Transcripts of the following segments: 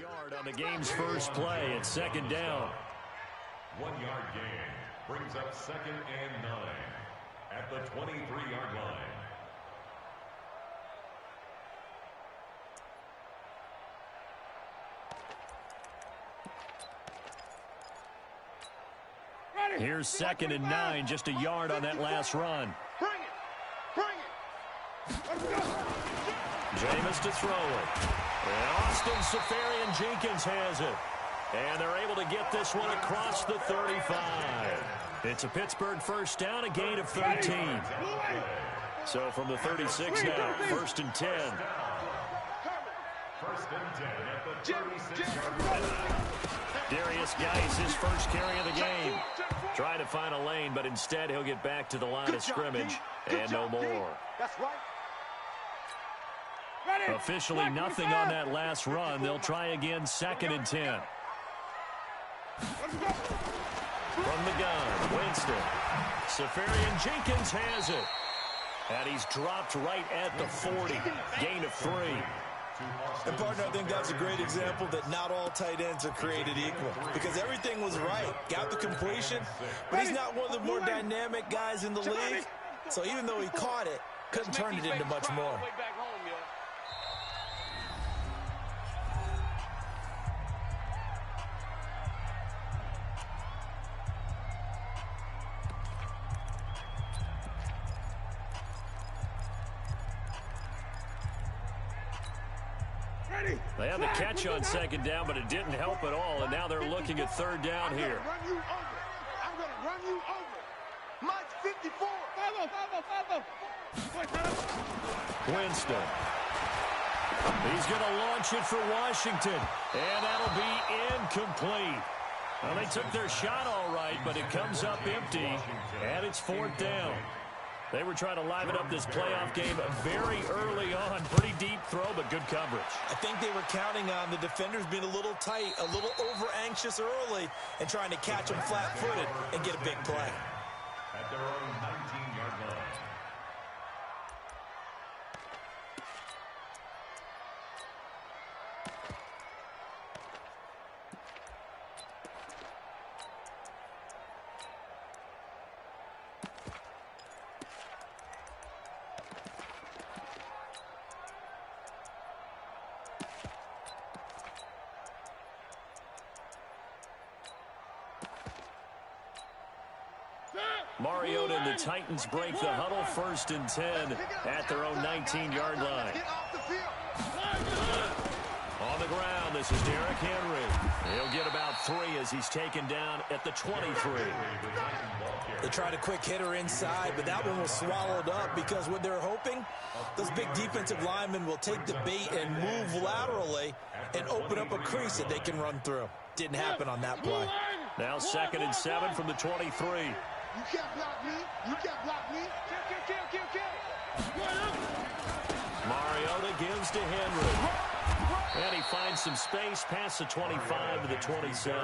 yard on the game's first play. It's second down. 1 yard gain brings up 2nd and 9 at the 23-yard line. Here's 2nd and 9, just a yard on that last run. Jameis to throw it. And Austin Seferian-Jenkins has it. And they're able to get this one across the 35. It's a Pittsburgh first down, a gain of 13. So from the 36 now, 1st and 10. 1st and 10 at the 36-yard line. Darius Geis, his first carry of the game. Trying to find a lane, but instead he'll get back to the line of scrimmage. And no more. That's right. Officially nothing on that last run. They'll try again, 2nd and 10. From the gun, Winston. Seferian-Jenkins has it. And he's dropped right at the 40. Gain of 3. And, partner, I think that's a great example that not all tight ends are created equal. Because everything was right. Got the completion, but he's not one of the more dynamic guys in the league. So even though he caught it, couldn't turn it into much more. They had the catch on 2nd down, but it didn't help at all, and now they're looking at 3rd down here. I'm going to run you over. Mike's 54. Winston. He's going to launch it for Washington, and that'll be incomplete. Well, they took their shot all right, but it comes up empty, and it's 4th down. They were trying to liven up this playoff game very early on. Pretty deep throw, but good coverage. I think they were counting on the defenders being a little tight, a little over-anxious early, and trying to catch them flat-footed and get a big play. At their own 19-yard line. Mariota and the Titans break the huddle, 1st and 10 at their own 19-yard line. On the ground, this is Derrick Henry. He'll get about 3 as he's taken down at the 23. They tried a quick hitter inside, but that one was swallowed up because what they're hoping, those big defensive linemen will take the bait and move laterally and open up a crease that they can run through. Didn't happen on that play. Now 2nd and 7 from the 23. You can't block me. You can't block me. Mariota gives to Henry. And he finds some space past the 25 to the 27.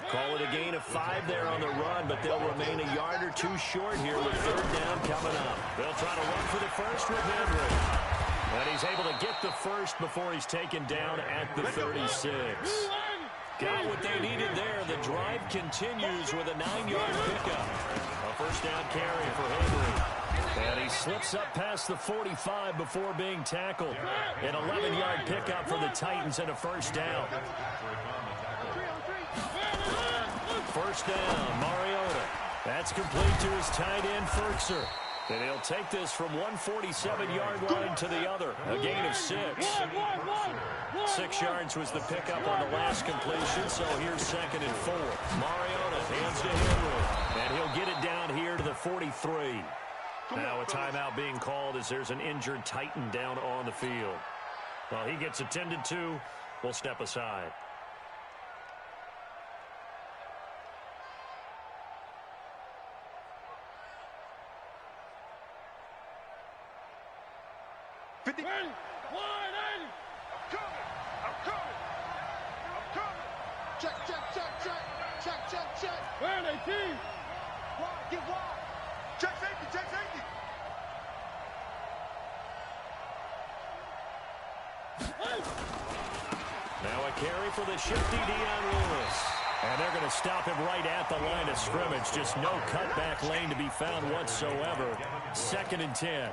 Call it a gain of 5 there on the run, but they'll remain a yard or 2 short here with 3rd down coming up. They'll try to run for the first with Henry. And he's able to get the first before he's taken down at the 36. Got what they needed there. The drive continues with a 9-yard pickup. A first down carry for Henry. And he slips up past the 45 before being tackled. An 11-yard pickup for the Titans and a first down. First down, Mariota. That's complete to his tight end, Ferkser. And he'll take this from 147-yard line to the other. A gain of 6. 6 yards was the pickup on the last completion, so here's 2nd and 4. Mariota hands to Henry, and he'll get it down here to the 43. Now a timeout being called as there's an injured Titan down on the field. Well, he gets attended to. We'll step aside. Where are they, team? Wide, get wide. Check safety, check safety. Now a carry for the shifty Dion Lewis. And they're going to stop him right at the line of scrimmage. Just no cutback lane to be found whatsoever. 2nd and 10.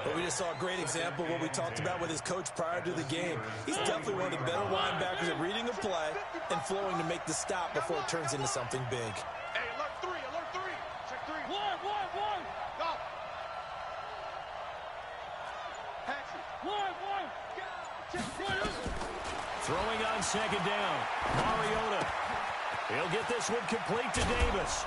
But we just saw a great example of what we talked about with his coach prior to the game. He's definitely one of the better linebackers at reading a play and flowing to make the stop before it turns into something big. Hey, alert 3, alert 3. Check 3. One. Go. Patsy. One. Check 3. Throwing on 2nd down. Mariota. He'll get this one complete to Davis.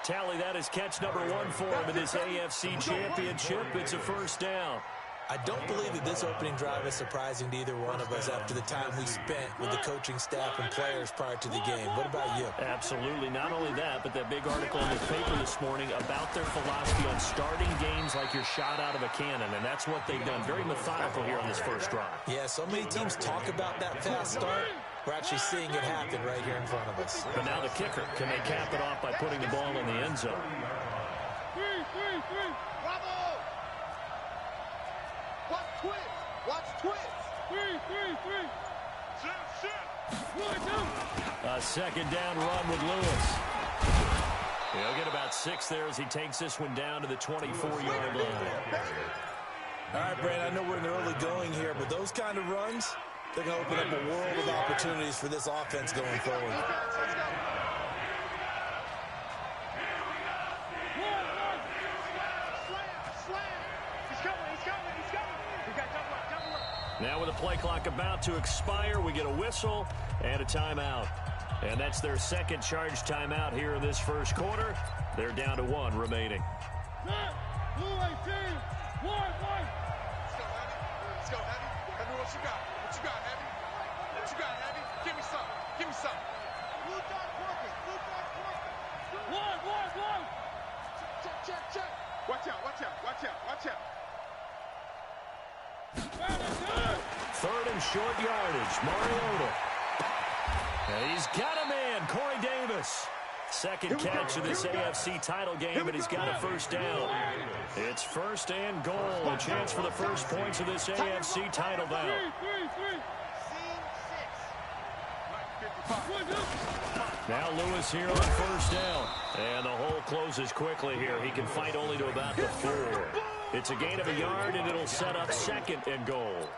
Tally, that is catch number 1 for him in this AFC Championship. It's a 1st down. I don't believe that this opening drive is surprising to either one of us after the time we spent with the coaching staff and players prior to the game. What about you? Absolutely. Not only that, but that big article in the paper this morning about their philosophy on starting games like you're shot out of a cannon, and that's what they've done. Very methodical here on this first drive. Yeah, so many teams talk about that fast start. We're actually seeing it happen right here in front of us. But now the kicker. Can they cap it off by putting the ball in the end zone? Bravo! Watch twist. 3. A 2nd down run with Lewis. He'll get about 6 there as he takes this one down to the 24-yard line. All right, Brandon, I know we're in the early going here, but those kind of runs, they're going to open up a world of opportunities for this offense going forward. Now with the play clock about to expire, we get a whistle and a timeout. And that's their 2nd charge timeout here in this first quarter. They're down to 1 remaining. Let's go, Heavy. Heavy, what you got? What you got, Heavy? What you got, Heavy? Give me some. Blue dot working. One. Check. Watch out. 3rd and short yardage. Mariota. And he's got a man, Corey Davis. 2nd catch of this AFC title game, and he's got a 1st down. It's 1st and goal. A chance for the first points of this AFC title bout. Now Lewis here on 1st down. And the hole closes quickly here. He can fight only to about the 4. It's a gain of a yard, and it'll set up 2nd and goal.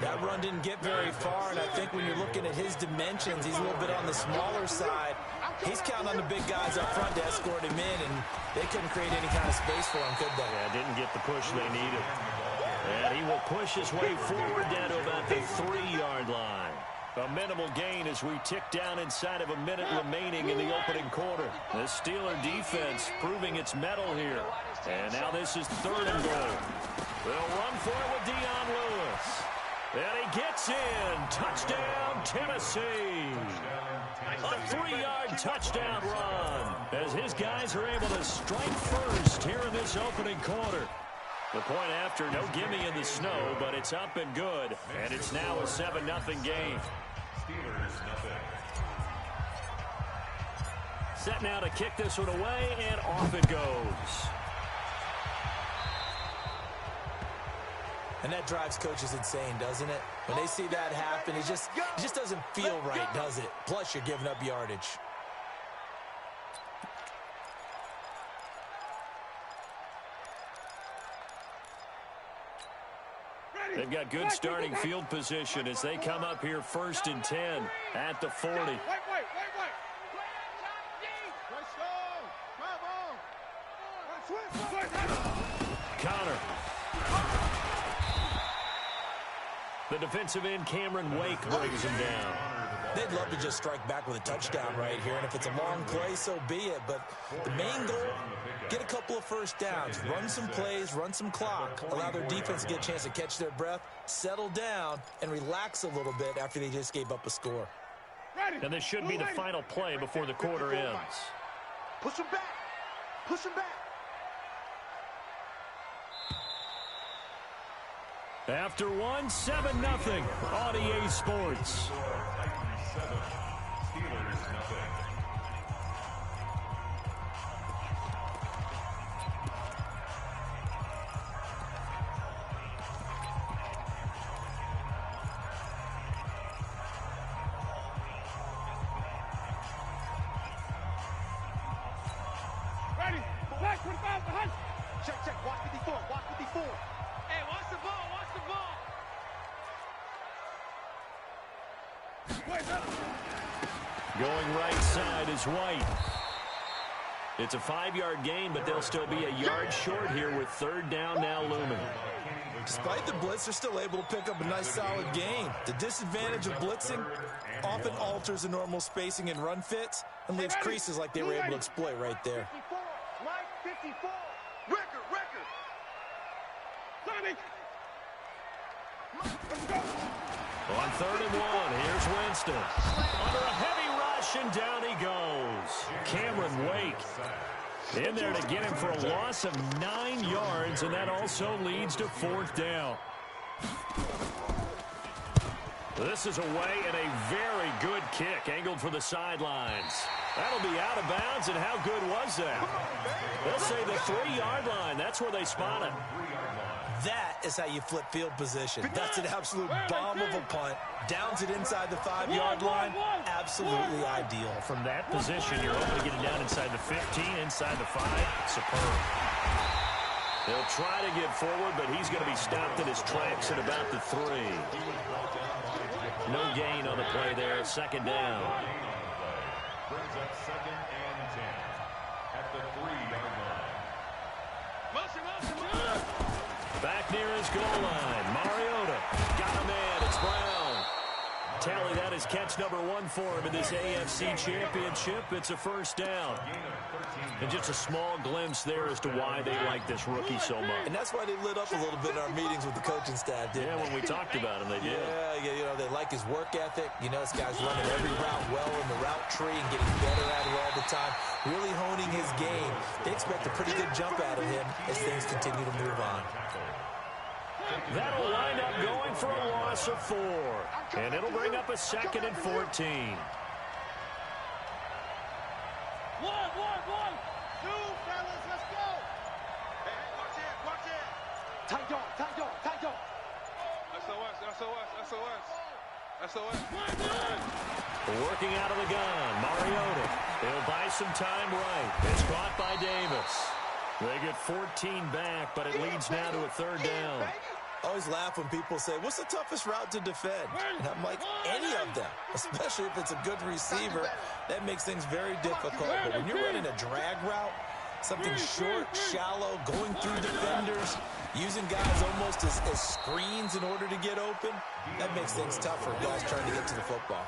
That run didn't get very far, and I think when you're looking at his dimensions, he's a little bit on the smaller side. He's counting on the big guys up front to escort him in, and they couldn't create any kind of space for him, could they? Yeah, didn't get the push they needed. And he will push his way forward down to about the 3-yard line. A minimal gain as we tick down inside of a minute remaining in the opening quarter. The Steeler defense proving its mettle here. And now this is 3rd and goal. They'll run for it with Dion Lewis. And he gets in. Touchdown, Tennessee. A 3-yard touchdown run as his guys are able to strike first here in this opening quarter. The point after, no gimme in the snow, but it's up and good. And it's now a 7-0 game. Set now to kick this one away, and off it goes. And that drives coaches insane, doesn't it? When they see that happen, it just doesn't feel right, does it? Plus, you're giving up yardage. They've got good starting field position as they come up here 1st and 10 at the 40. Wait. Connor. The defensive end, Cameron Wake, brings him down. They'd love to just strike back with a touchdown right here, and if it's a long play, so be it. But the main goal, get a couple of 1st downs, run some plays, run some clock, allow their defense to get a chance to catch their breath, settle down, and relax a little bit after they just gave up a score. And this should be the final play before the quarter ends. Push him back. After 1, 7-0 on EA Sports. Check, check. Watch 54. Watch 54. Hey, watch the ball. Watch the ball. Going right side is White. It's a 5-yard gain, but they'll still be a yard short here with third down now looming. Despite the blitz, they're still able to pick up a nice, solid gain. The disadvantage of blitzing often alters the normal spacing and run fits and leaves creases like they were able to exploit right there. 54. Mike, 54. Record. On 3rd and 1, here's Winston. Under a heavy rush, and down he goes. Cameron Wake in there to get him for a loss of 9 yards, and that also leads to 4th down. This is away and a very good kick angled for the sidelines. That'll be out of bounds, and how good was that? They'll say the 3-yard line. That's where they spot it. That is how you flip field position. That's an absolute bomb of a punt. Downs it inside the 5-yard line. Absolutely ideal. From that position, you're hoping to get it down inside the 15, inside the 5. Superb. They'll try to get forward, but he's going to be stopped in his tracks at about the 3. No gain on the play there. 2nd down. Brings up 2nd and 10 at the 3-yard line. Motion. Back near his goal line. Mariota got a man. It's Brown. Tally, that is catch number 1 for him in this AFC Championship. It's a 1st down. And just a small glimpse there as to why they like this rookie so much. And that's why they lit up a little bit in our meetings with the coaching staff, didn't they? When we talked about him, they did. Yeah, they like his work ethic. You know, this guy's running every route well in the route tree and getting better at it all the time, really honing his game. They expect a pretty good jump out of him as things continue to move on. That'll wind up going for a loss of 4. And it'll bring up a 2nd and 14. One. Two, fellas, let's go. Hey, watch it. Tight dog. SOS. Working out of the gun, Mariota. He'll buy some time right. It's caught by Davis. They get 14 back, but it leads now to a 3rd down. I always laugh when people say, what's the toughest route to defend? And I'm like, any of them, especially if it's a good receiver. That makes things very difficult. But when you're running a drag route, something short, shallow, going through defenders, using guys almost as screens in order to get open, that makes things tough for guys trying to get to the football.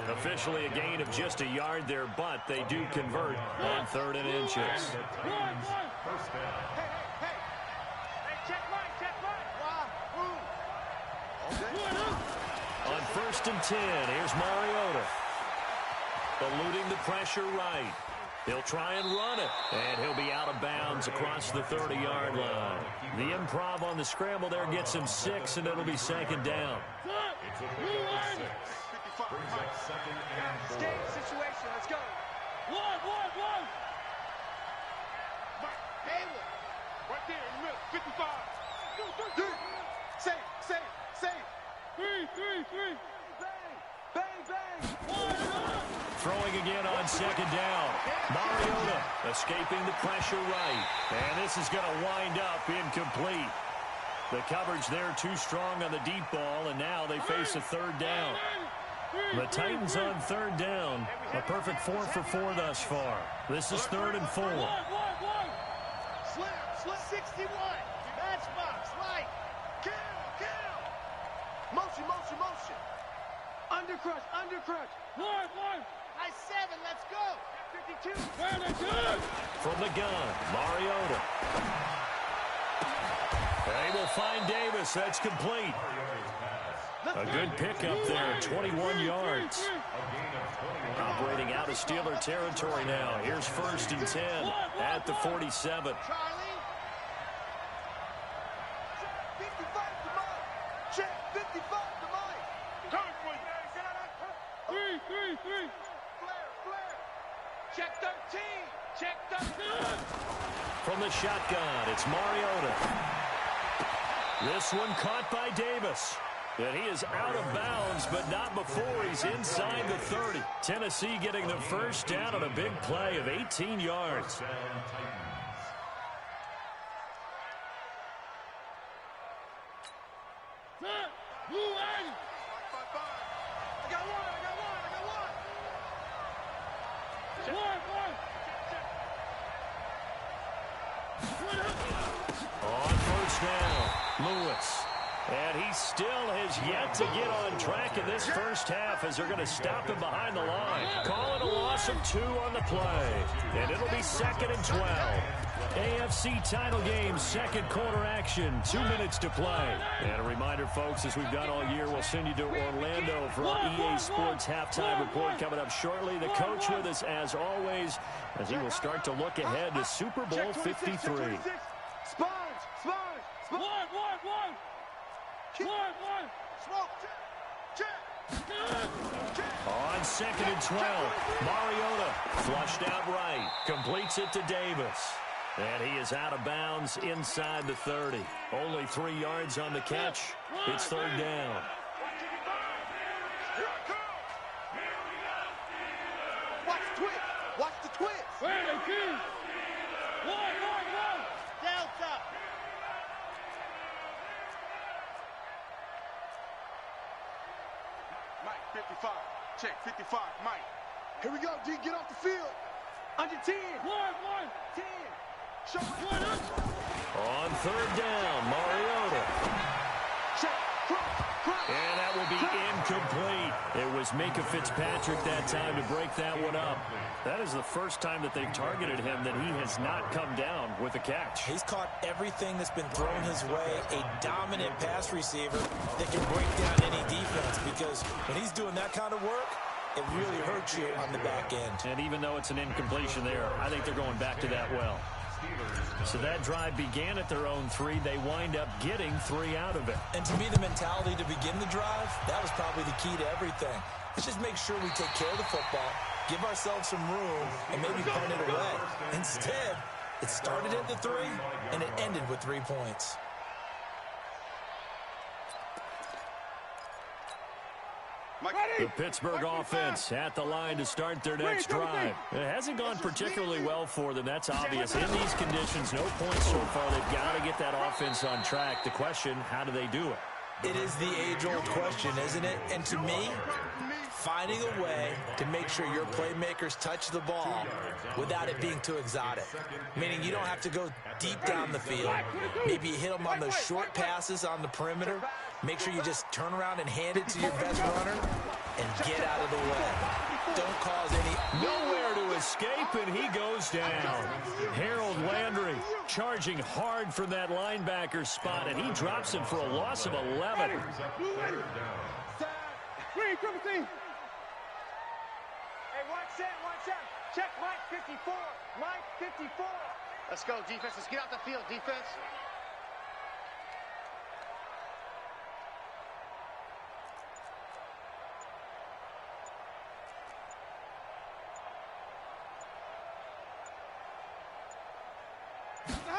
Officially a gain of just a yard there, but they do convert on 3rd and inches. First down. Hey, check right. On 1st and 10, here's Mariota. Eluding the pressure right. He'll try and run it, and he'll be out of bounds across the 30-yard line. The improv on the scramble there gets him 6, and it'll be 2nd down. It's a 6. Brings up 2nd and 4. Game situation, let's go. One. Mike, Hayward. Right there in the middle, 55. Save. 3. Bang. Throwing again on 2nd down. Mariota escaping the pressure right. And this is going to wind up incomplete. The coverage there too strong on the deep ball, and now they face a 3rd down. The Titans on 3rd down. A perfect 4 for 4 thus far. This is 3rd and 4. Slim, 61. Matchbox, right. Kill. Motion. Undercrush. One. Nice 7, let's go. 52. From the gun, Mariota. They will find Davis. That's complete. A good pickup there, 21 yards. Operating out of Steeler territory now. Here's 1st and 10 at the 47. Charlie. Check 55 to Mike. Turn for you. 3. Flare. Check 13. From the shotgun, it's Mariota. This one caught by Davis. And he is out of bounds, but not before he's inside the 30. Tennessee getting the 1st down on a big play of 18 yards. I got one. On first down, Lewis. And he still has yet to get on track in this first half as they're going to stop him behind the line. Call it a loss of 2 on the play. And it'll be 2nd and 12. AFC title game, second quarter action, 2 minutes to play. And a reminder, folks, as we've done all year, we'll send you to Orlando for our EA Sports halftime report coming up shortly. The coach with us, as always, as he will start to look ahead to Super Bowl 53. On 2nd and 12, Mariota flushed out right, completes it to Davis. And he is out of bounds inside the 30. Only 3 yards on the catch. It's 3rd down. Watch the twist. Watch the twist. Delta. Mike, 55. Check, 55. Mike. Here we go, D. Get off the field. Under 10. 10. Show it. On 3rd down, Mariota. Check. And that will be incomplete. It was Minka Fitzpatrick that time to break that one up. That is the first time that they've targeted him that he has not come down with a catch. He's caught everything that's been thrown his way. A dominant pass receiver that can break down any defense, because when he's doing that kind of work, it really hurts you on the back end. And even though it's an incompletion there, I think they're going back to that well. So that drive began at their own 3. They wind up getting 3 out of it. And to me, the mentality to begin the drive, that was probably the key to everything. Let's just make sure we take care of the football, give ourselves some room, and maybe punt it away. Instead, it started at the 3, and it ended with 3 points. The Pittsburgh offense at the line to start their next drive. It hasn't gone particularly well for them, that's obvious. In these conditions, no points so far. They've got to get that offense on track. The question, how do they do it? It is the age-old question, isn't it? And to me, finding a way to make sure your playmakers touch the ball without it being too exotic. Meaning you don't have to go deep down the field. Maybe you hit them on those short passes on the perimeter. Make sure you just turn around and hand it to your best runner and get out of the way. Don't cause any... Nowhere to escape, and he goes down. Harold Landry charging hard from that linebacker spot, and he drops it for a loss of 11. Hey, watch that. Check Mike 54. Mike 54. Let's go, defense. Let's get out the field, defense.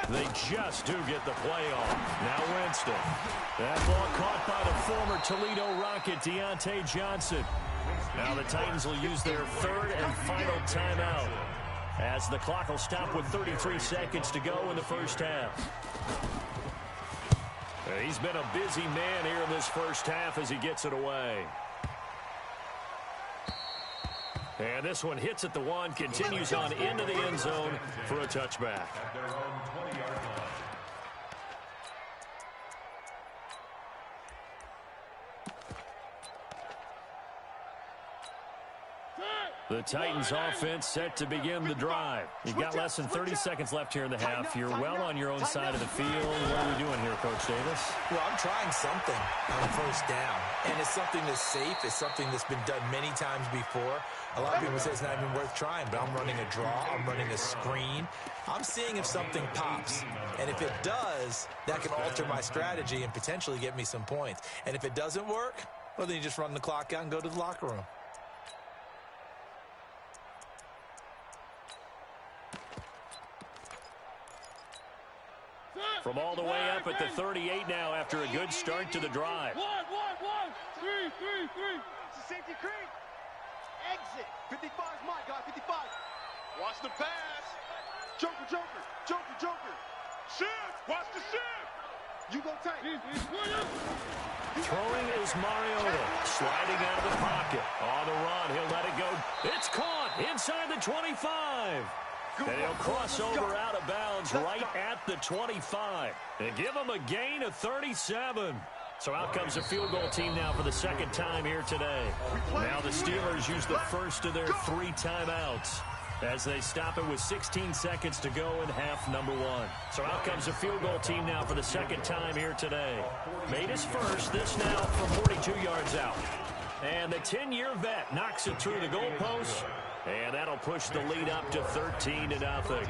They just do get the play off. Now Winston. That ball caught by the former Toledo Rocket, Deontay Johnson. Now the Titans will use their 3rd and final timeout, as the clock will stop with 33 seconds to go in the first half. He's been a busy man here in this first half as he gets it away. And this one hits at the 1, continues on into the end zone for a touchback. The Titans offense set to begin the drive. You've got less than 30 seconds left here in the half. You're well on your own side of the field. What are we doing here, Coach Davis? Well, I'm trying something on first down. And it's something that's safe. It's something that's been done many times before. A lot of people say it's not even worth trying, but I'm running a draw. I'm running a screen. I'm seeing if something pops. And if it does, that can alter my strategy and potentially get me some points. And if it doesn't work, well, then you just run the clock out and go to the locker room. From all the way up at the 38 now after a good start to the drive. 1, 3. It's a safety creep. Exit. 55's my guy, 55. Watch the pass. Joker. Shift. Watch the shift. You go tight. Throwing is Mariota. Sliding out of the pocket. On the run. He'll let it go. It's caught inside the 25. And he'll cross over out of bounds right at the 25. And give him a gain of 37. So out comes the field goal team now for the second time here today. Now the Steelers use the first of their 3 timeouts as they stop it with 16 seconds to go in half number 1. So out comes the field goal team now for the second time here today. Made his first, this now from 42 yards out. And the 10-year vet knocks it through the goalpost, and that'll push the lead up to 13-0.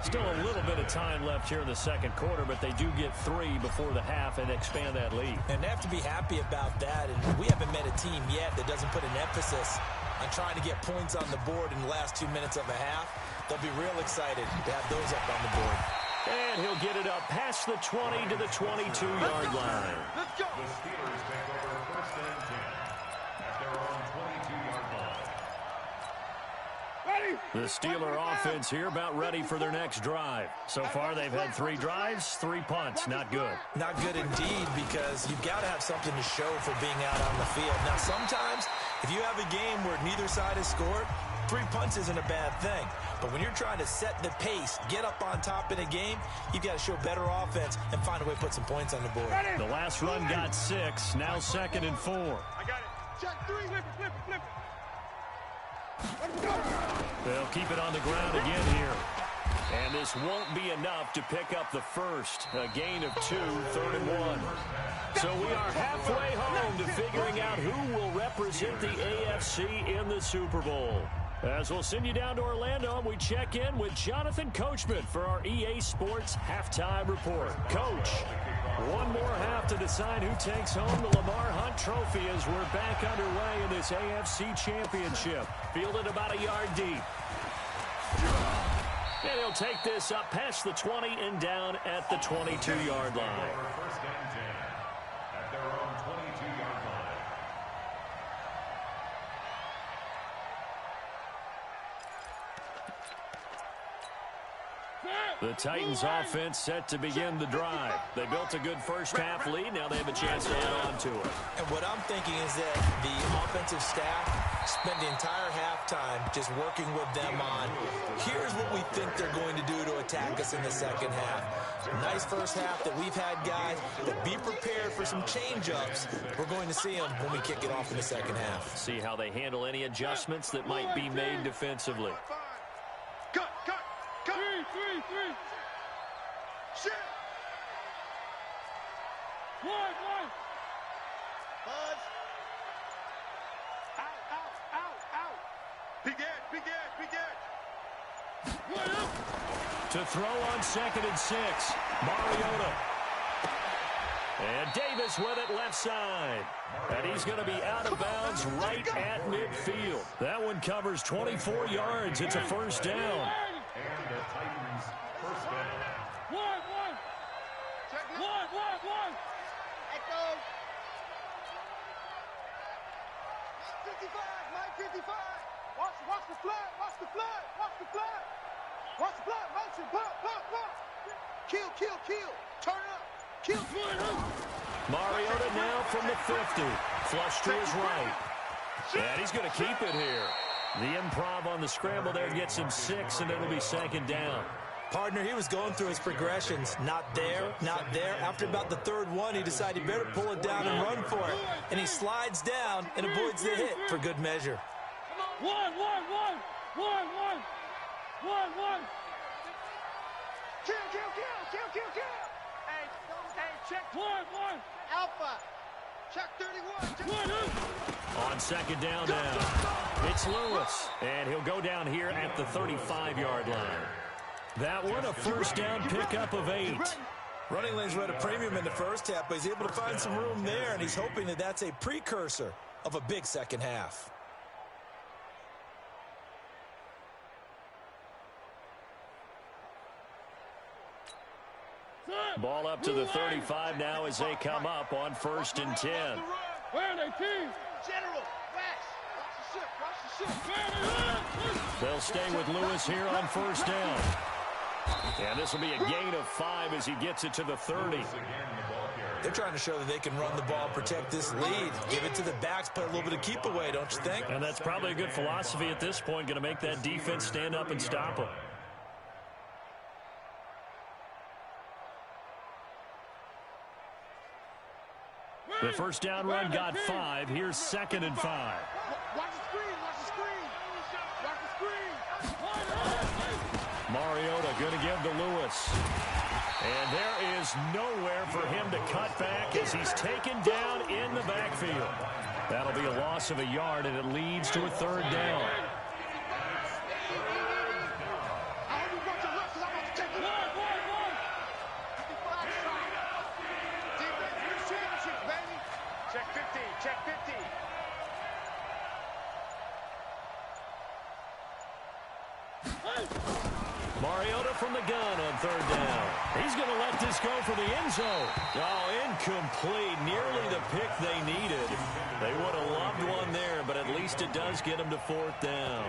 Still a little bit of time left here in the second quarter, but they do get 3 before the half and expand that lead. And they have to be happy about that. And we haven't met a team yet that doesn't put an emphasis on trying to get points on the board in the last 2 minutes of a half. They'll be real excited to have those up on the board. And he'll get it up past the 20 to the 22-yard line. Let's go. The Steelers take over first and 10 at their own 22-yard line. The Steeler offense here about ready for their next drive. So far, they've had 3 drives, 3 punts. Not good. Not good indeed, because you've got to have something to show for being out on the field. Now, sometimes, if you have a game where neither side has scored, 3 punts isn't a bad thing. But when you're trying to set the pace, get up on top in a game, you've got to show better offense and find a way to put some points on the board. The last run got 6, now 2nd and 4. I got it. Check 3. Flip it. They'll keep it on the ground again here. And this won't be enough to pick up the first. A gain of 2, 3rd and 1. So we are halfway home to figuring out who will represent the AFC in the Super Bowl. As we'll send you down to Orlando, we check in with Jonathan Coachman for our EA Sports Halftime Report. Coach, one more half to decide who takes home the Lamar Hunt Trophy as we're back underway in this AFC Championship. Fielded about a yard deep. And he'll take this up past the 20 and down at the 22-yard line. First and 10 at their own 22-yard line. The Titans offense set to begin the drive. They built a good first half lead. Now they have a chance to add on to it. And what I'm thinking is that the offensive staff spent the entire halftime just working with them on, here's what we think they're going to do to attack us in the second half. Nice first half that we've had, guys, but be prepared for some change-ups. We're going to see them when we kick it off in the second half. See how they handle any adjustments that might be made defensively. Cut. Three. Shit. One. Buzz. Out. Big edge. To throw on 2nd and 6. Mariota. And Davis with it left side. And he's going to be out of bounds right at midfield. That one covers 24 yards. It's a first down. And the Titans first down. One. Check it. One. Echo. 55. Watch the flag. Motion. Pop. Kill. Turn up. Kill. Mariota now from the 50. Flush to his right. And he's going to keep it here. The improv on the scramble there gets him 6, and it'll be 2nd down. Partner, he was going through his progressions. Not there. After about the 3rd one, he decided he better pull it down and run for it. And he slides down and avoids the hit for good measure. One. Kill. Hey, check. One. Alpha. Check 31. On 2nd down now, it's Lewis. And he'll go down here at the 35-yard line. That one, a first down pickup of 8. Running lanes were at a premium in the first half, but he's able to find some room there, and he's hoping that that's a precursor of a big second half. Ball up to the 35 now as they come up on 1st and 10. Where are they, team? General, watch the ship. They'll stay with Lewis here on 1st down. And this will be a gain of 5 as he gets it to the 30. They're trying to show that they can run the ball, protect this lead, give it to the backs, play a little bit of keep away, don't you think? And that's probably a good philosophy at this point, going to make that defense stand up and stop them. The first down run got 5. Here's 2nd and 5. Watch the screen, watch the screen. Watch the screen. Mariota going to give to Lewis. And there is nowhere for him to cut back as he's taken down in the backfield. That'll be a loss of a yard, and it leads to a 3rd down. Check 50, check 50. Mariota from the gun on 3rd down. He's going to let this go for the end zone. Oh, incomplete. Nearly the pick they needed. They would have loved one there, but at least it does get them to 4th down.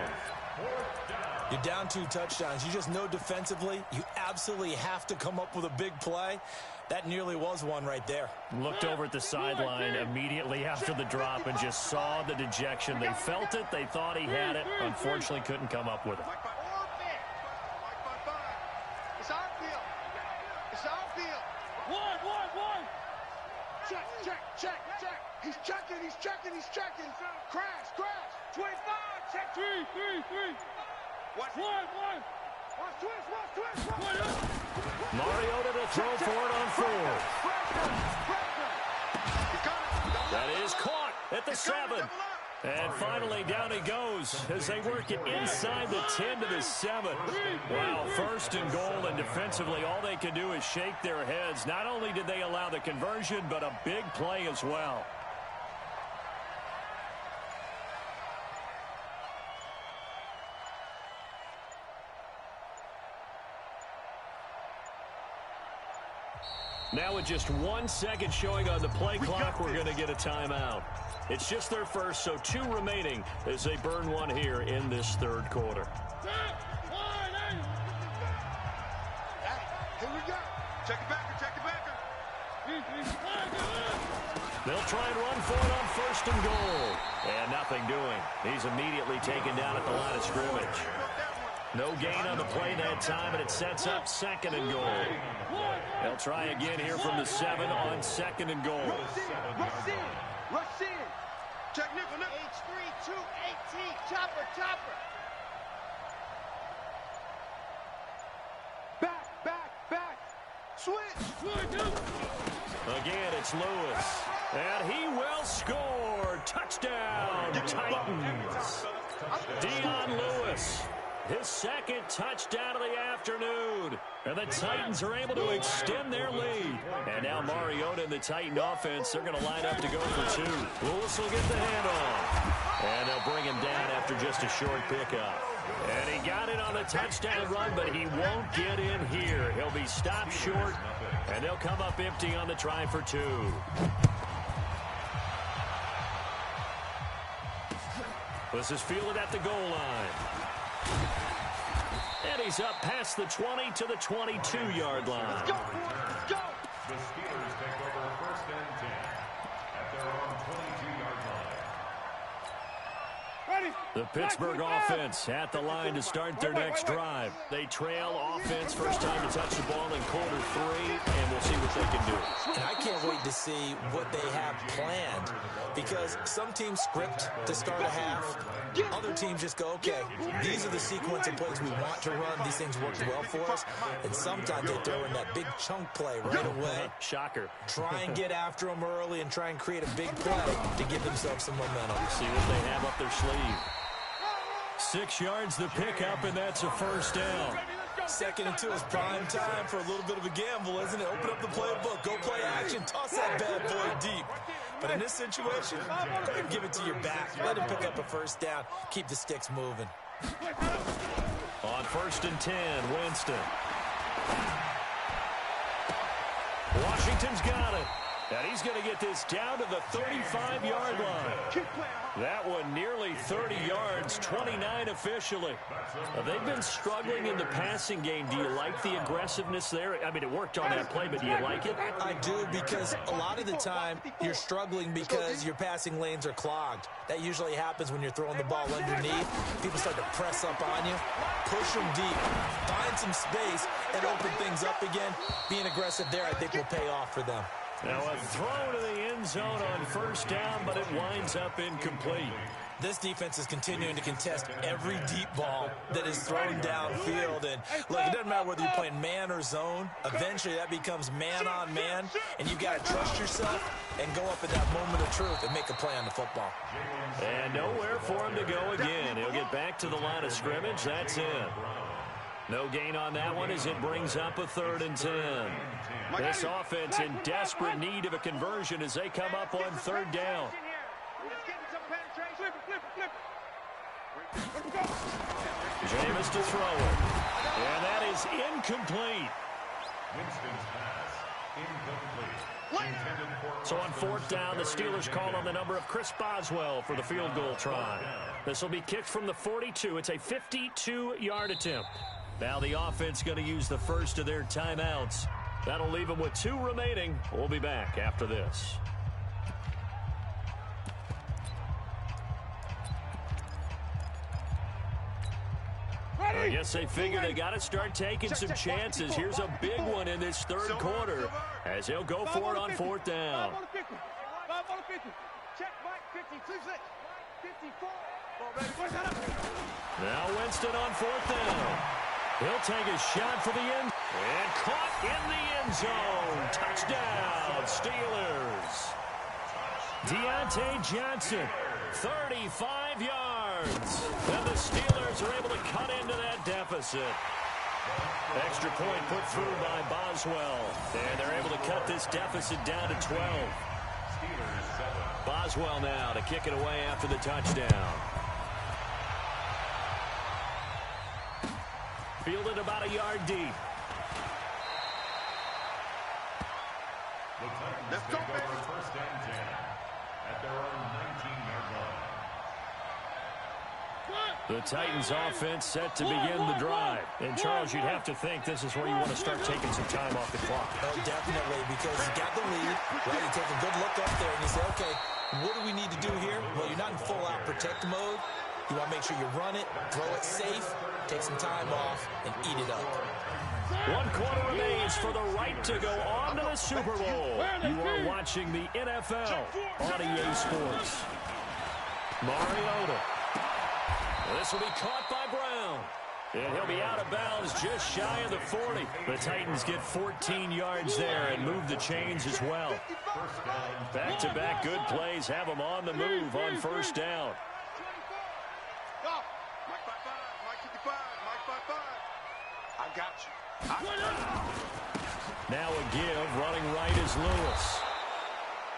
You're down 2 touchdowns. You just know defensively you absolutely have to come up with a big play. That nearly was one right there. Looked over at the sideline immediately after the drop and just saw the dejection. They felt it. They thought he had it. Unfortunately, couldn't come up with it. It's our field. It's our field. One. Check. He's checking. Crash. 25. Check. 3. Watch. One. Watch twist. Mariota to throw for it on 4th. That is caught at the 7. And finally, down he goes as they work it inside the 10 to the 7. Wow, 1st and goal, and defensively, all they can do is shake their heads. Not only did they allow the conversion, but a big play as well. Now with just 1 second showing on the play clock, we're going to get a timeout. It's just their first, so 2 remaining as they burn one here in this 3rd quarter. Here we go. Check it backer. They'll try and run for it on 1st and goal. And nothing doing. He's immediately taken down at the line of scrimmage. No gain on the play that time, and it sets up 2nd and goal. They'll try again here from the 7 on 2nd and goal. Rush in. Check nickel. H3, 218. Chopper. Back. Switch. Again, it's Lewis. And he will score. Touchdown, Titans. Dion Lewis. His 2nd touchdown of the afternoon. And the Titans are able to extend their lead. And now Mariota and the Titan offense, they're going to line up to go for 2. Lewis will get the handoff. And they'll bring him down after just a short pickup. And he got it on the touchdown run, but he won't get in here. He'll be stopped short, and they'll come up empty on the try for 2. This is fielded at the goal line. And he's up past the 20 to the 22-yard line. Let's go. The Steelers take over 1st and 10 at their own 22-yard line. Ready. The Pittsburgh offense at the line to start their next drive. They trail offense, first time to touch the ball in quarter 3, and we'll see what they can do. And I can't wait to see what they have planned, because some teams script to start a half. Other teams just go, okay, these are the sequence of plays we want to run. These things worked well for us. And sometimes they throw in that big chunk play right away. Shocker. Try and get after them early and try and create a big play to give themselves some momentum. See what they have up their sleeve. 6 yards the pickup, and that's a 1st down. 2nd and 2 is prime time for a little bit of a gamble, isn't it? Open up the playbook, go play action, toss that bad boy deep. But in this situation, go ahead and give it to your back. Let him pick up a 1st down. Keep the sticks moving. On 1st and 10, Winston. Washington's got it. And he's going to get this down to the 35-yard line. That one nearly 30 yards, 29 officially. They've been struggling in the passing game. Do you like the aggressiveness there? I mean, it worked on that play, but do you like it? I do, because a lot of the time you're struggling because your passing lanes are clogged. That usually happens when you're throwing the ball underneath. People start to press up on you, push them deep, find some space, and open things up again. Being aggressive there, I think, will pay off for them. Now a throw to the end zone on first down, but it winds up incomplete. This defense is continuing to contest every deep ball that is thrown downfield. And look, it doesn't matter whether you're playing man or zone. Eventually that becomes man on man, and you've got to trust yourself and go up at that moment of truth and make a play on the football. And nowhere for him to go again. He'll get back to the line of scrimmage. That's it. No gain on that one as it brings up a 3rd and 10. This offense in desperate need of a conversion as they come up on 3rd down. Jameis to throw it. And that is incomplete. Winston's pass, incomplete. So on 4th down, the Steelers call on the number of Chris Boswell for the field goal try. This will be kicked from the 42. It's a 52-yard attempt. Now the offense going to use the first of their timeouts. That'll leave them with 2 remaining. We'll be back after this. I guess they figure they got to start taking some chances. Here's a big one in this 3rd quarter as he'll go for it on 4th down. Now Winston on 4th down. He'll take a shot for the end. And caught in the end zone. Touchdown, Steelers. Deontay Johnson, 35 yards. And the Steelers are able to cut into that deficit. Extra point put through by Boswell. And they're able to cut this deficit down to 12. Boswell now to kick it away after the touchdown. Fielded about a yard deep. The Titans take over 1st and 10 at their own 19-yard line. The Titans offense set to begin the drive. And Charles, you'd have to think this is where you want to start taking some time off the clock. Oh, definitely, because you got the lead, right? You take a good look up there and you say, okay, what do we need to do here? Well, you're not in full-out protect mode. You want to make sure you run it, throw it safe, take some time off, and eat it up. 1 quarter remains for the right to go on to the Super Bowl. You are watching the NFL on EA Sports. Mariota. This will be caught by Brown. And he'll be out of bounds just shy of the 40. The Titans get 14 yards there and move the chains as well. Back-to-back good plays have them on the move on 1st down. I got you. Now a give, running right is Lewis.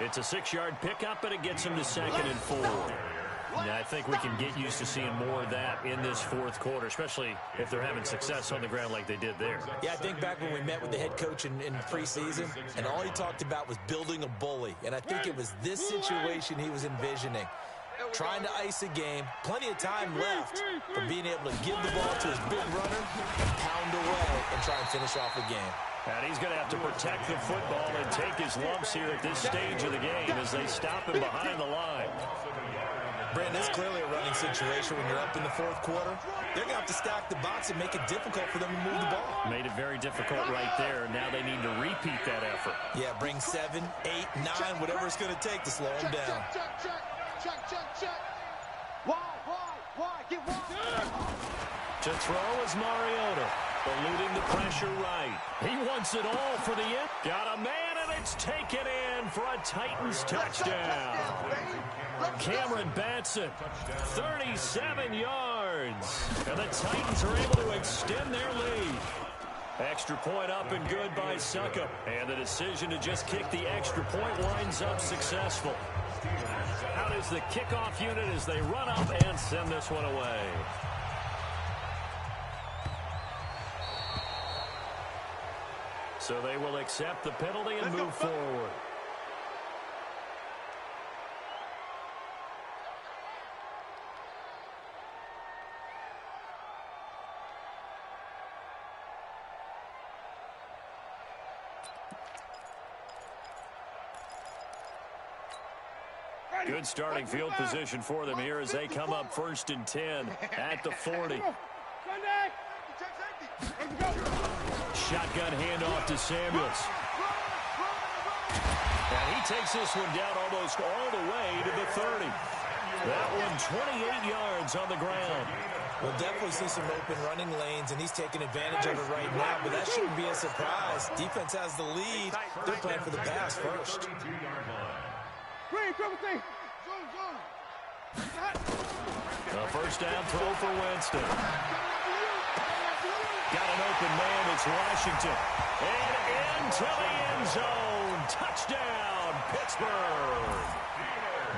It's a 6-yard pickup, but it gets him to 2nd and 4. Now, I think we can get used to seeing more of that in this 4th quarter, especially if they're having success on the ground like they did there. Yeah, I think back when we met with the head coach in preseason, and all he talked about was building a bully. And I think it was this situation he was envisioning. Trying to ice a game, plenty of time left for being able to give the ball to his big runner and pound away and try and finish off the game. And he's going to have to protect the football and take his lumps here at this stage of the game as they stop him behind the line. Brandon, it's clearly a running situation when you're up in the 4th quarter. They're going to have to stack the box and make it difficult for them to move the ball. Made it very difficult right there. Now they need to repeat that effort. Yeah, bring 7, 8, 9, whatever it's going to take to slow them down. Check. Why? Get wide. To throw is Mariota, eluding the pressure right. He wants it all for the end. Got a man, and it's taken in for a Titans touchdown. Cameron Batson, 37 yards. And the Titans are able to extend their lead. Extra point up and good by Suckup. And the decision to just kick the extra point winds up successful. Out is the kickoff unit as they run up and send this one away. So they will accept the penalty and move forward. Good starting field position for them here as they come up 1st and 10 at the 40. Shotgun handoff to Samuels. And he takes this one down almost all the way to the 30. That one 28 yards on the ground. We'll definitely see some open running lanes, and he's taking advantage of it right now, but that shouldn't be a surprise. Defense has the lead. They're playing for the pass first. A first down throw for Winston. Got an open man. It's Washington. And into the end zone. Touchdown, Pittsburgh.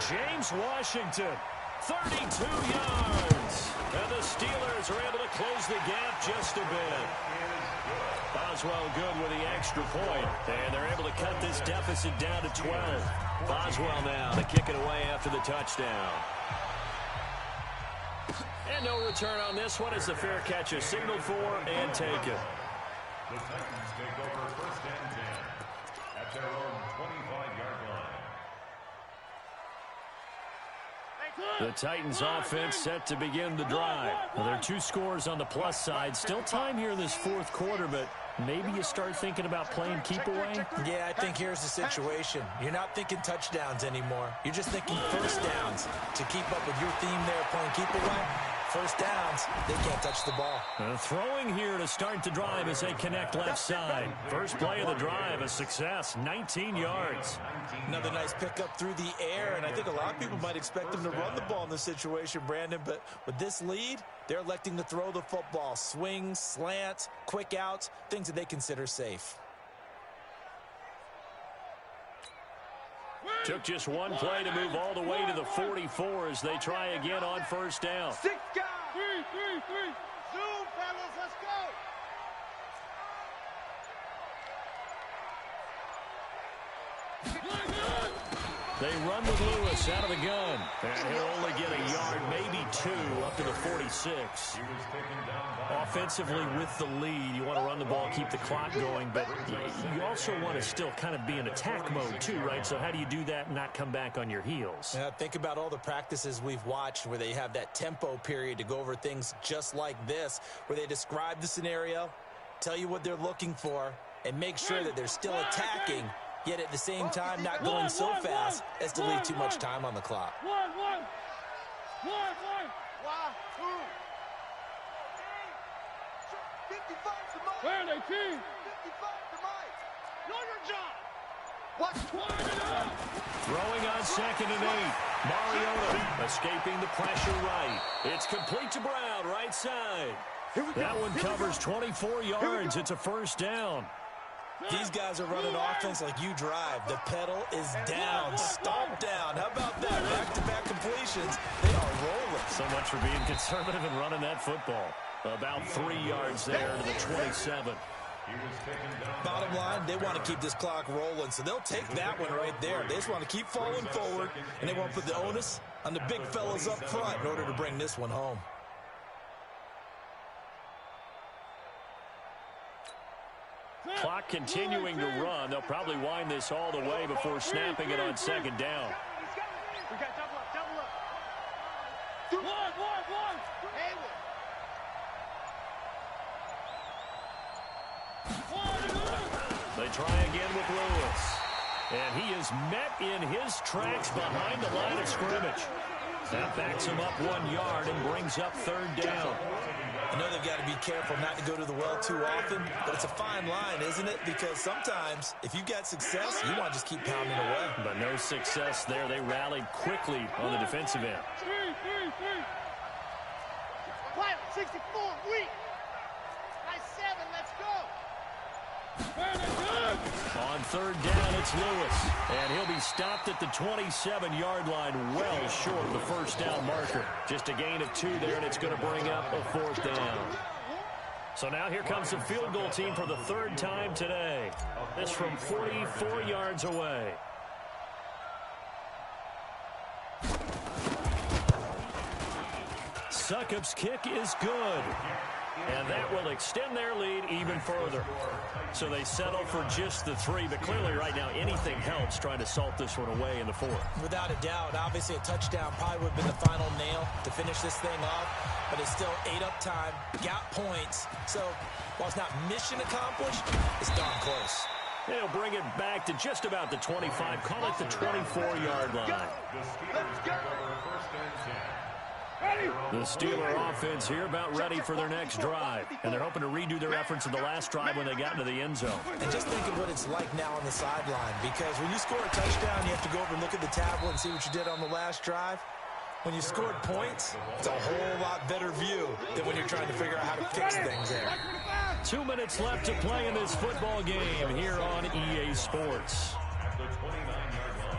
James Washington, 32 yards. And the Steelers are able to close the gap just a bit. Boswell good with the extra point. And they're able to cut this deficit down to 12. Boswell now to kick it away after the touchdown. And no return on this one as the fair catch is signaled for and taken. The Titans take over 1st and 10 at their own 25-yard line. The Titans offense set to begin the drive. Well, there are 2 scores on the plus side. Still time here in this 4th quarter, but maybe you start thinking about playing keep away? Yeah, I think here's the situation. You're not thinking touchdowns anymore. You're just thinking first downs. To keep up with your theme there, playing keep away, first downs, they can't touch the ball. Throwing here to start the drive as they connect left side. First play of the drive, a success, 19 yards. Another nice pickup through the air, and I think a lot of people might expect them to run the ball in this situation, Brandon, but with this lead, they're electing to throw the football. Swings, slants, quick outs, things that they consider safe. Took just one play to move all the way to the 44 as they try again on first down. 6 guys. 3. Zoom, fellas, let's go. They run with Lewis out of the gun. And he'll only get a yard, maybe 2, up to the 46. Offensively with the lead, you want to run the ball, keep the clock going, but you also want to still kind of be in attack mode too, right? So how do you do that and not come back on your heels? Yeah, think about all the practices we've watched where they have that tempo period to go over things just like this, where they describe the scenario, tell you what they're looking for, and make sure that they're still attacking, yet at the same time not going so fast as to leave too much time on the clock. Where are they, team? 55 to Mike. Know your job. What? Throwing on 2nd and 8. Mariota escaping the pressure right. It's complete to Brown, right side. That one covers 24 yards. It's a first down. These guys are running offense like you drive. The pedal is down, stomp down. How about that? Back-to-back completions. They are rolling. So much for being conservative and running that football. About 3 yards there to the 27. Bottom line, they want to keep this clock rolling, so they'll take that one right there. They just want to keep falling forward, and they want to put the onus on the big fellas up front in order to bring this one home. Clock continuing to run. They'll probably wind this all the way before snapping it on 2nd down. We got double up. One. They try again with Lewis. And he is met in his tracks behind the line of scrimmage. That backs him up 1 yard and brings up 3rd down. I know they've got to be careful not to go to the well too often, but it's a fine line, isn't it? Because sometimes, if you've got success, you want to just keep pounding away. But no success there. They rallied quickly on the defensive end. 64, weak. Nice 7, let's go. On 3rd down, it's Lewis. And he'll be stopped at the 27-yard line, well short of the first down marker. Just a gain of 2 there, and it's going to bring up a 4th down. So now here comes the field goal team for the 3rd time today. This from 44 yards away. Succop's kick is good. And that will extend their lead even further. So they settle for just the 3, but clearly right now anything helps trying to salt this one away in the 4th. Without a doubt, obviously a touchdown probably would have been the final nail to finish this thing off, but it's still 8 up time, got points. So while it's not mission accomplished, it's darn close. They'll bring it back to just about the 25, call it the 24-yard line. The Steeler offense here about ready for their next drive. And they're hoping to redo their efforts in the last drive when they got into the end zone. And just think of what it's like now on the sideline, because when you score a touchdown, you have to go over and look at the tablet and see what you did on the last drive. When you scored points, it's a whole lot better view than when you're trying to figure out how to fix things there. 2 minutes left to play in this football game here on EA Sports. At the 29-yard line.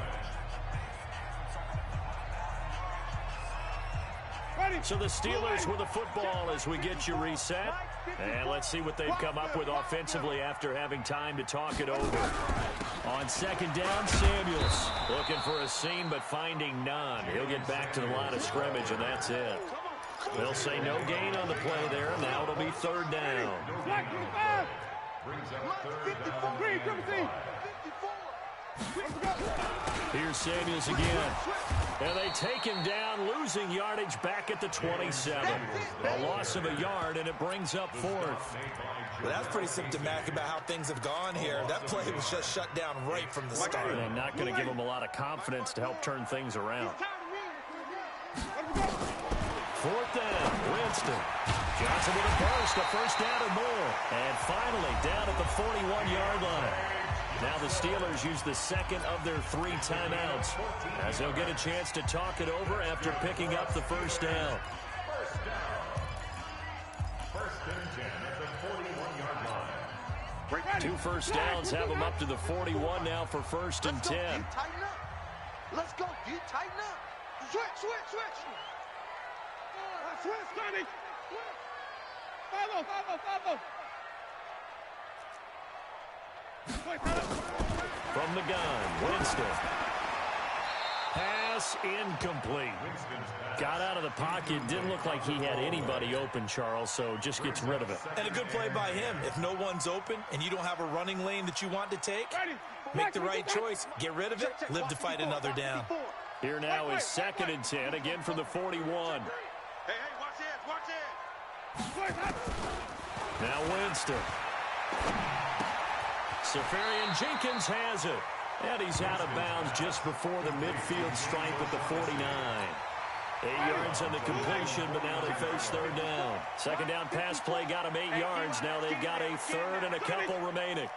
So the Steelers with the football as we get you reset. And let's see what they've come up with offensively after having time to talk it over. On second down, Samuels looking for a seam but finding none. He'll get back to the line of scrimmage, and that's it. They'll say no gain on the play there. Now it'll be 3rd down. Brings up 3rd down. Here's Samuels again. And they take him down, losing yardage back at the 27. A loss of a yard, and it brings up 4th. Well, that's pretty symptomatic about how things have gone here. That play was just shut down right from the start. And not going to give them a lot of confidence to help turn things around. 4th down, Winston. Johnson with a burst, a first down or more. And finally, down at the 41-yard line. Now the Steelers use the second of their 3 timeouts as they'll get a chance to talk it over after picking up the first down. First and 10 at the 41-yard line. 2 first downs have them up to the 41 now for 1st and 10. Let's go, D. Tighten up. Switch. Switch, Sonny. Follow. From the gun, Winston. Pass incomplete. Got out of the pocket. Didn't look like he had anybody open, Charles, so just gets rid of it. And a good play by him. If no one's open and you don't have a running lane that you want to take, make the right choice. Get rid of it. Live to fight another down. Here now is 2nd and 10, again from the 41. Hey, watch it. Now Winston. Safarian Jenkins has it. And he's out of bounds just before the midfield stripe at the 49. 8 yards on the completion, but now they face 3rd down. 2nd down pass play got them 8 yards. Now they've got a 3rd and a couple remaining.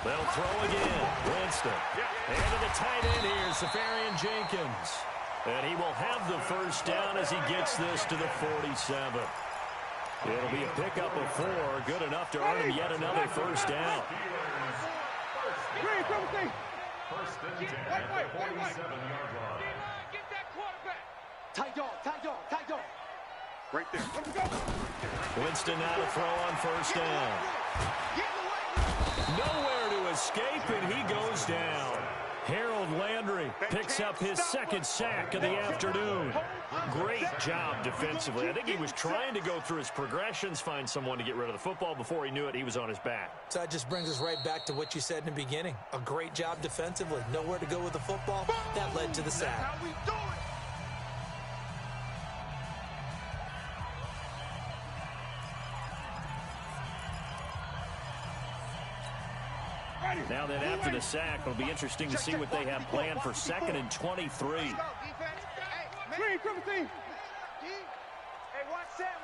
They'll throw again. Winston. And to the tight end here, Safarian Jenkins. And he will have the first down as he gets this to the 47. It'll be a pickup of 4, good enough to earn him yet another first down. First and 10 at the 47-yard line. Get that quarterback. Tight dog. Right there. Winston now to throw on first down. Nowhere to escape, and he goes down. Harold Landry picks up his 2nd sack of the afternoon. Great job defensively. I think he was trying to go through his progressions, find someone to get rid of the football. Before he knew it, he was on his back. So that just brings us right back to what you said in the beginning. A great job defensively. Nowhere to go with the football. That led to the sack. How we do it? Now then, after the sack, it'll be interesting to see what they have planned for 2nd and 23. Hey, watch that.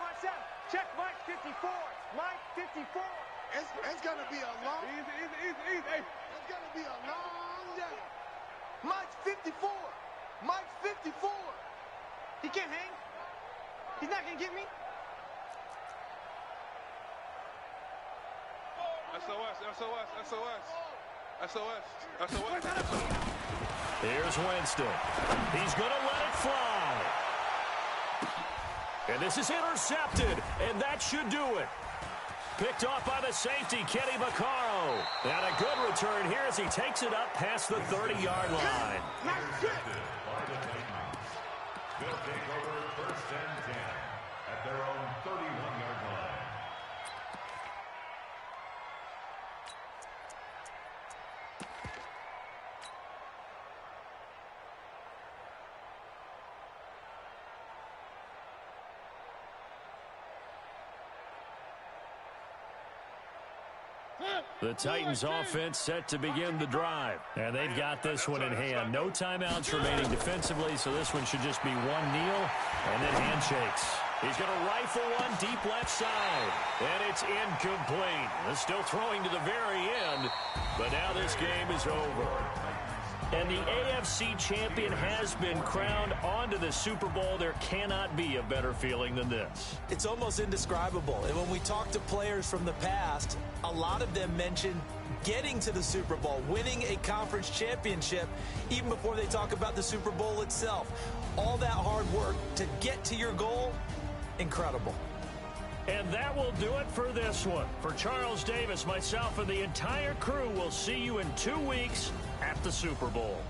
Check Mike 54. Mike 54. It's gonna be a long. Easy. It's gonna be a long day. Mike 54. He can't hang. He's not gonna get me. SOS. Here's Winston. He's going to let it fly. And this is intercepted, and that should do it. Picked off by the safety, Kenny Vaccaro. And a good return here as he takes it up past the 30-yard line. They'll take over 1st and 10 at their own 31-yard line. The Titans offense set to begin the drive. And they've got this one in hand. No timeouts remaining defensively, so this one should just be one kneel and then handshakes. He's going to rifle one deep left side. And it's incomplete. They're still throwing to the very end, but now this game is over. And the AFC champion has been crowned onto the Super Bowl. There cannot be a better feeling than this. It's almost indescribable. And when we talk to players from the past, a lot of them mention getting to the Super Bowl, winning a conference championship, even before they talk about the Super Bowl itself. All that hard work to get to your goal, incredible. And that will do it for this one. For Charles Davis, myself, and the entire crew, we'll see you in 2 weeks at the Super Bowl.